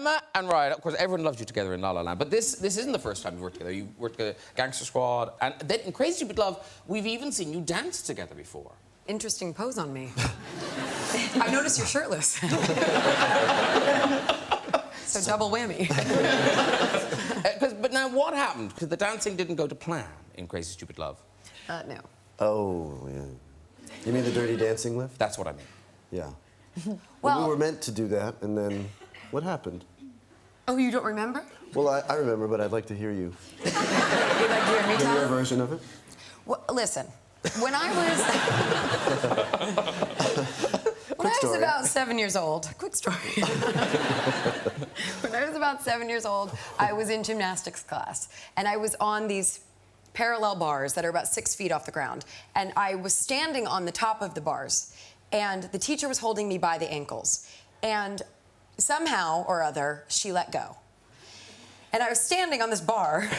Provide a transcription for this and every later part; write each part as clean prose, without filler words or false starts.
Emma and Ryan, of course, everyone loves you together in La La Land, but this isn't the first time you've worked together. You worked together, Gangster Squad, and then in Crazy Stupid Love, we've even seen you dance together before. Interesting pose on me. I noticed you're shirtless. So double whammy. But now, what happened? Because the dancing didn't go to plan in Crazy Stupid Love. No. Oh, yeah. You mean the Dirty Dancing lift? That's what I mean. Yeah. Well, we were meant to do that, and then what happened? Oh, you don't remember? Well, I remember, but I'd like to hear you. You'd like to hear me tell Your it? version of it? Well, listen, when I was about 7 years old, quick story. When I was about 7 years old, I was in gymnastics class, and I was on these parallel bars that are about 6 feet off the ground, and I was standing on the top of the bars, and the teacher was holding me by the ankles, and somehow or other, she let go. And I was standing on this bar,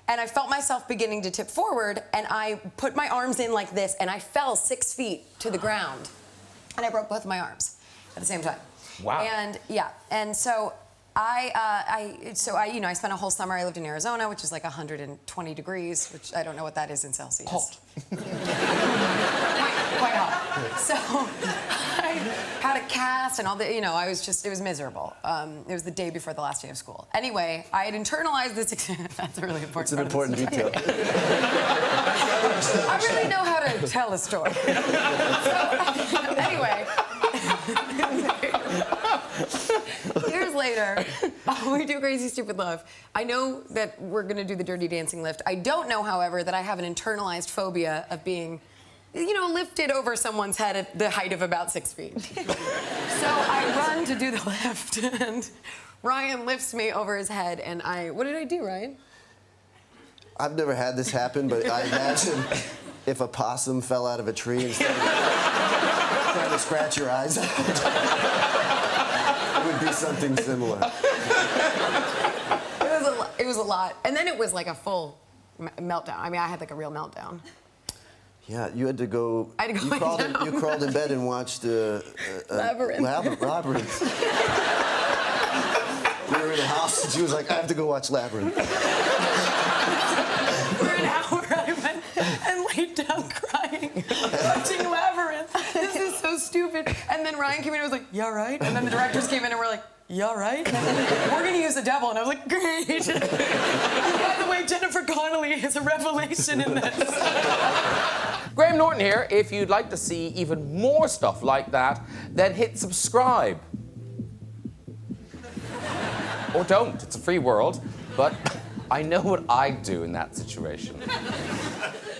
and I felt myself beginning to tip forward, and I put my arms in like this, and I fell 6 feet to the ground. And I broke both of my arms at the same time. Wow. And yeah, and so I spent a whole summer. I lived in Arizona, which is like 120 degrees, which I don't know what that is in Celsius. Hot. Quite hot. So I had a cast and all the, it was miserable. It was the day before the last day of school. Anyway, I had internalized this. That's a really important. It's an important detail. I really know how to tell a story. So, anyway, years later, we do Crazy Stupid Love. I know that we're going to do the Dirty Dancing lift. I don't know, however, that I have an internalized phobia of being, lifted over someone's head at the height of about 6 feet. So I run to do the lift, and Ryan lifts me over his head, and what did I do, Ryan? I've never had this happen, but I imagine if a possum fell out of a tree and started trying to scratch your eyes out, it would be something similar. It was a lot. And then it was like a full meltdown. I mean, I had like a real meltdown. Yeah, you had to go. I had to go you crawled in bed and watched Labyrinth. Labyrinth. We were in a house, and she was like, "I have to go watch Labyrinth." For an hour, I went and laid down crying, watching Labyrinth. This is so stupid. And then Ryan came in and was like, "Yeah, right." And then the directors came in and were like, "Yeah, right." We're gonna use the devil, and I was like, "Great." By the way, Jennifer Connelly is a revelation in this. Graham Norton here. If you'd like to see even more stuff like that, then hit subscribe. Or don't. It's a free world. But I know what I'd do in that situation.